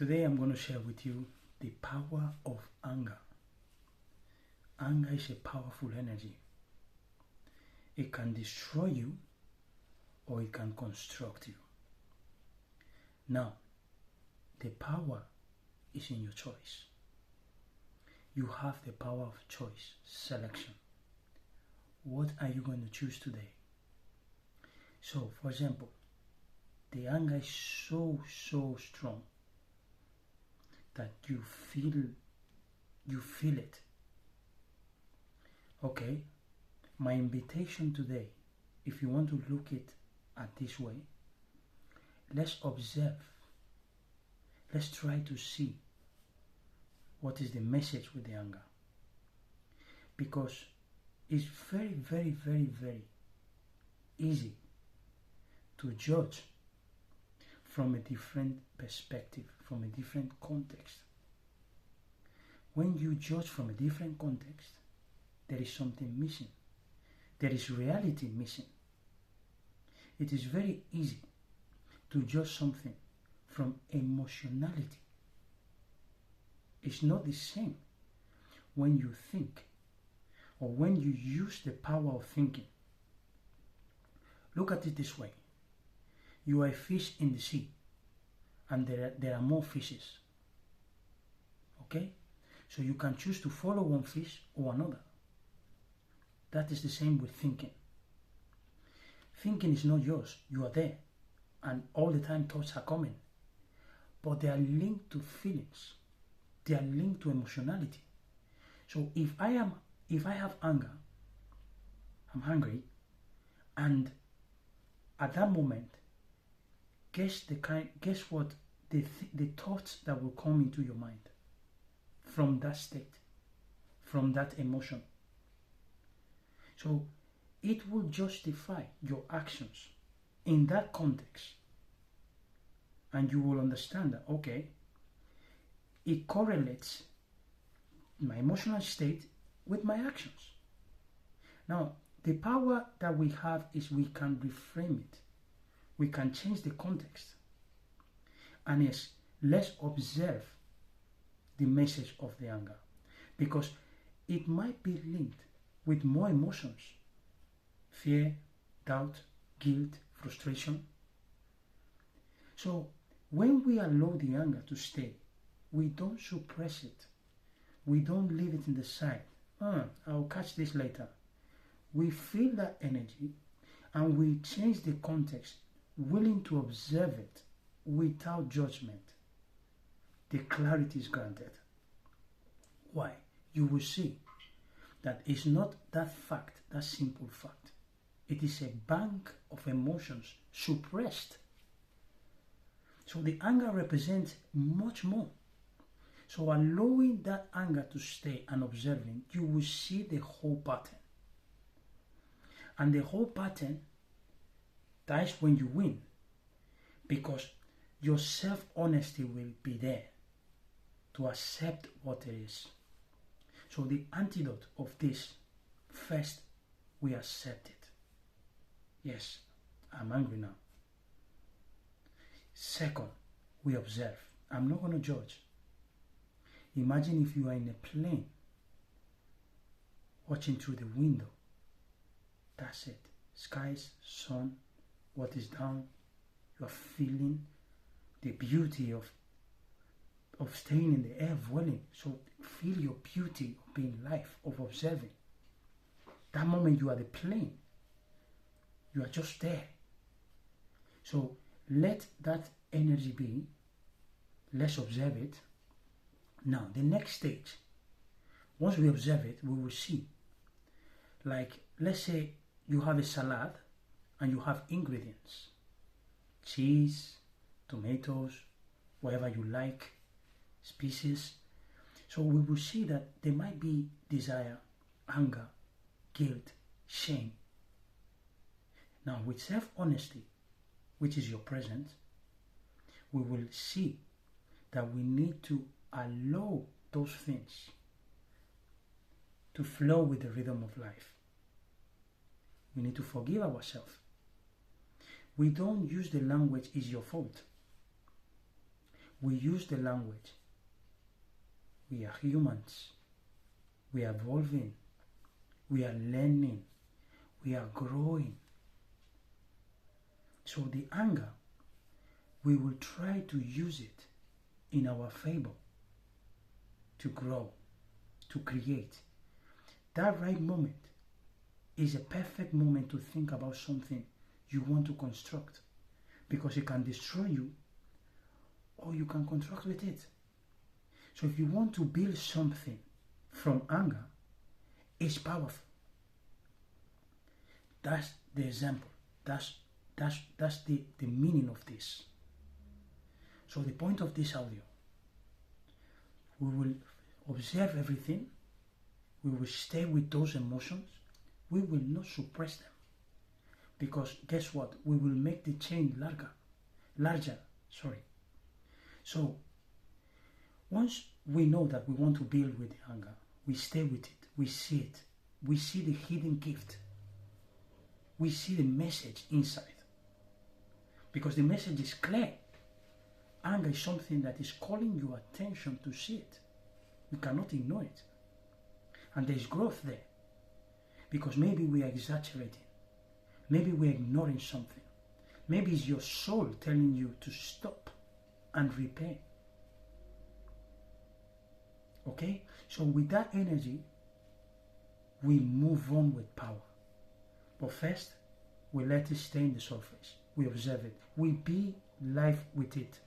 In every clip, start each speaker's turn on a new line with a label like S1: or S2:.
S1: Today I'm going to share with you the power of anger. Anger is a powerful energy. It can destroy you or it can construct you. Now, the power is in your choice. You have the power of choice, selection. What are you going to choose today? So, for example, the anger is so strong that you feel it. Okay, my invitation today, if you want to look at this way, let's observe. Let's try to see what is the message with the anger. Because it's very easy to judge from a different perspective, from a different context. When you judge from a different context, there is something missing. There is reality missing. It is very easy to judge something from emotionality. It's not the same when you think or when you use the power of thinking. Look at it this way. You are a fish in the sea and there are more fishes. Okay? So you can choose to follow one fish or another. That is the same with thinking. Thinking is not yours. You are there. And all the time thoughts are coming. But they are linked to feelings. They are linked to emotionality. So if I have anger, I'm hungry, and at that moment, guess what the thoughts that will come into your mind from that state, from that emotion. So it will justify your actions in that context. And you will understand that, okay, it correlates my emotional state with my actions. Now, the power that we have is we can reframe it. We can change the context. And yes, let's observe the message of the anger. Because it might be linked with more emotions. Fear, doubt, guilt, frustration. So, when we allow the anger to stay, we don't suppress it. We don't leave it in the side. I'll catch this later. We feel that energy and we change the context, willing to observe it without judgment. The clarity is granted. Why? You will see that it's not that fact, that simple fact. It is a bank of emotions suppressed. So the anger represents much more. So allowing that anger to stay and observing, you will see the whole pattern. And the whole pattern, that is when you win. Because your self-honesty will be there to accept what it is. So the antidote of this, first, we accept it. Yes, I'm angry now. Second, we observe. I'm not going to judge. Imagine if you are in a plane, watching through the window. That's it. Skies, sun, what is down. You are feeling the beauty of staying in the air, dwelling. So feel your beauty of being life, of observing. That moment you are the plane. You are just there. So let that energy be. Let's observe it. Now, the next stage, once we observe it, we will see. Like, let's say you have a salad and you have ingredients. Cheese, tomatoes, whatever you like, species. So we will see that there might be desire, anger, guilt, shame. Now, with self-honesty, which is your present, we will see that we need to allow those things to flow with the rhythm of life. We need to forgive ourselves. We don't use the language "is your fault." We use the language. We are humans. We are evolving. We are learning. We are growing. So the anger, we will try to use it in our favor to grow, to create. That right moment is a perfect moment to think about something you want to construct, because it can destroy you or you can construct with it. So if you want to build something from anger, it's powerful. That's the example. That's the meaning of this. So the point of this audio, we will observe everything. We will stay with those emotions. We will not suppress them. Because guess what? We will make the change larger. So once we know that we want to build with the anger, we stay with it. We see it. We see the hidden gift. We see the message inside. Because the message is clear. Anger is something that is calling your attention to see it. You cannot ignore it. And there is growth there. Because maybe we are exaggerating. Maybe we are ignoring something. Maybe it's your soul telling you to stop and repair. Okay? So with that energy, we move on with power. But first, we let it stay in the surface. We observe it. We be live with it.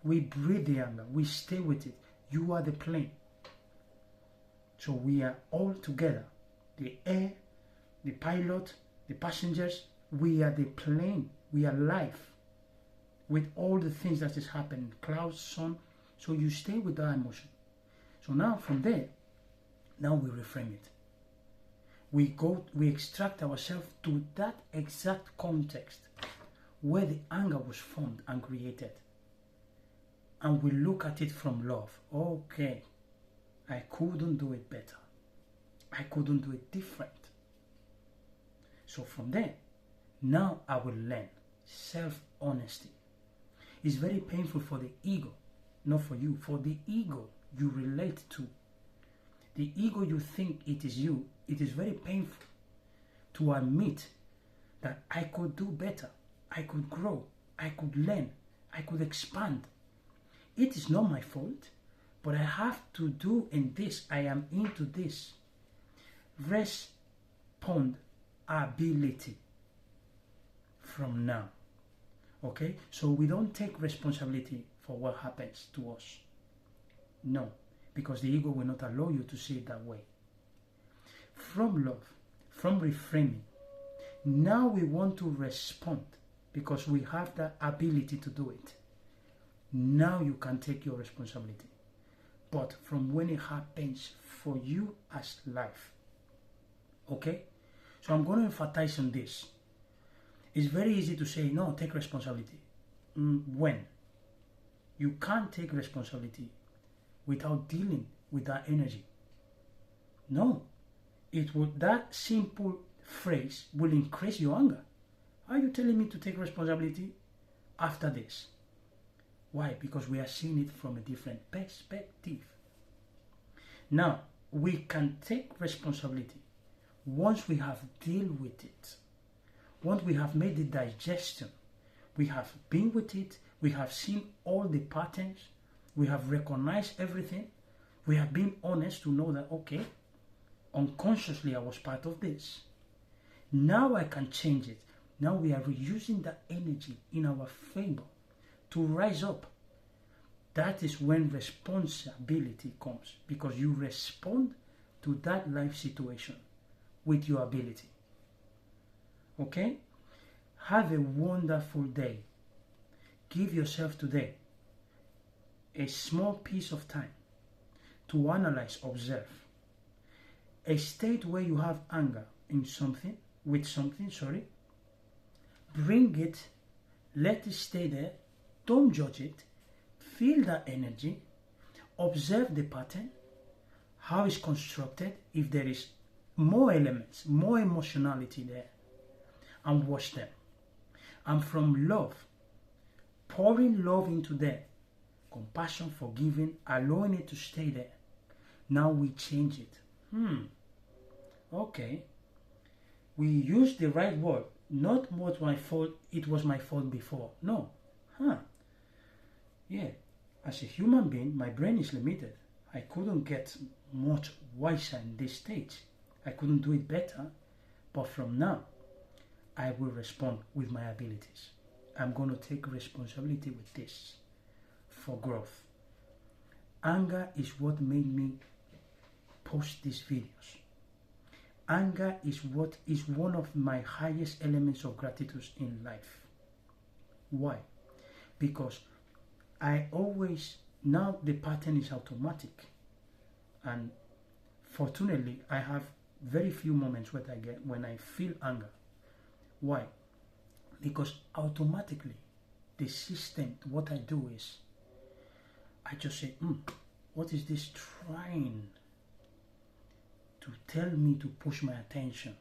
S1: We breathe the anger. We stay with it. You are the plane. So we are all together. The air, the pilot, the passengers. We are the plane. We are live with all the things that is happening. Clouds, sun. So you stay with that emotion. So now from there, now we reframe it. We extract ourselves to that exact context where the anger was formed and created. And we look at it from love. Okay, I couldn't do it better. I couldn't do it different. So from there, now I will learn self-honesty. It's very painful for the ego, not for you. For the ego you relate to. The ego you think it is you. It is very painful to admit that I could do better. I could grow. I could learn. I could expand. It is not my fault, but I have to do in this. I am into this. Responsibility from now. Okay? So we don't take responsibility for what happens to us. No, because the ego will not allow you to see it that way. From love, from reframing, now we want to respond because we have the ability to do it. Now you can take your responsibility. But from when it happens for you as life. Okay? So I'm going to emphasize on this. It's very easy to say, no, take responsibility. When? You can't take responsibility without dealing with that energy. No. That simple phrase will increase your anger. Are you telling me to take responsibility after this? Why? Because we are seeing it from a different perspective. Now, we can take responsibility once we have dealt with it. Once we have made the digestion, we have been with it, we have seen all the patterns, we have recognized everything, we have been honest to know that, okay, unconsciously I was part of this. Now I can change it. Now we are reusing that energy in our favor to rise up. That is when responsibility comes, because you respond to that life situation with your ability. Okay? Have a wonderful day. Give yourself today a small piece of time to analyze, observe. A state where you have anger in something, bring it, let it stay there, don't judge it, feel that energy, observe the pattern, how it's constructed, if there is more elements, more emotionality there, and watch them. And from love, pouring love into there, compassion, forgiving, allowing it to stay there. Now we change it. Okay. We use the right word. Not what my fault, it was my fault before. No. Yeah. As a human being, my brain is limited. I couldn't get much wiser in this stage. I couldn't do it better. But from now, I will respond with my abilities. I'm going to take responsibility with this for growth. Anger is what made me post these videos. Anger is what is one of my highest elements of gratitude in life. Why? Because I always, now the pattern is automatic. And fortunately, I have very few moments when I feel anger. Why? Because automatically, the system, what I do is, I just say, what is this trying to tell me to push my attention?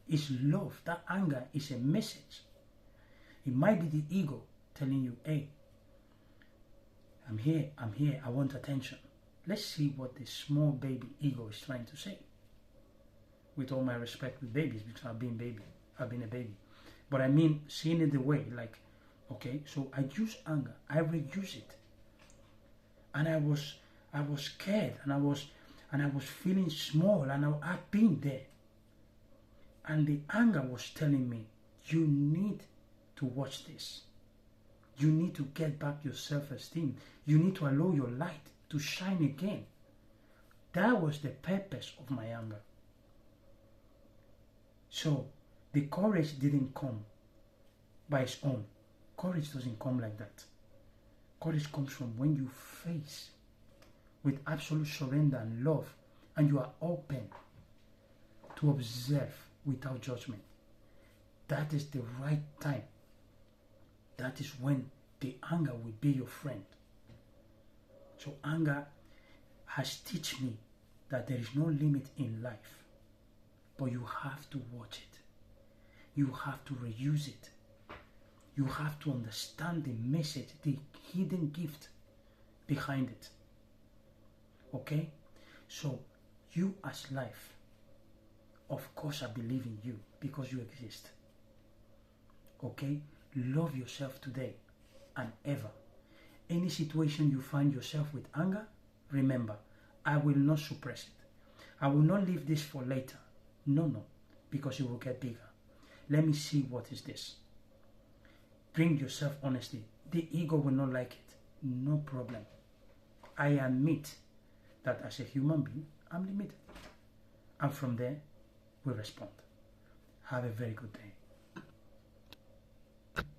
S1: It's love. That anger is a message. It might be the ego telling you, hey, I'm here, I want attention. Let's see what the small baby ego is trying to say. With all my respect with babies, because I've been a baby. But I mean, seeing it the way, like, okay, so I use anger, I reduce it. And I was scared, and I was feeling small, and I've been there. And the anger was telling me, you need to watch this. You need to get back your self-esteem. You need to allow your light to shine again. That was the purpose of my anger. So the courage didn't come by its own. Courage doesn't come like that. Courage comes from when you face with absolute surrender and love, and you are open to observe without judgment. That is the right time. That is when the anger will be your friend. So anger has taught me that there is no limit in life, but you have to watch it. You have to reuse it. You have to understand the message, the hidden gift behind it. Okay? So you as life, of course I believe in you because you exist. Okay? Love yourself today and ever. Any situation you find yourself with anger, remember, I will not suppress it. I will not leave this for later. No, because it will get bigger. Let me see what is this. Bring yourself honestly. The ego will not like it. No problem. I admit that as a human being, I'm limited. And from there, we respond. Have a very good day.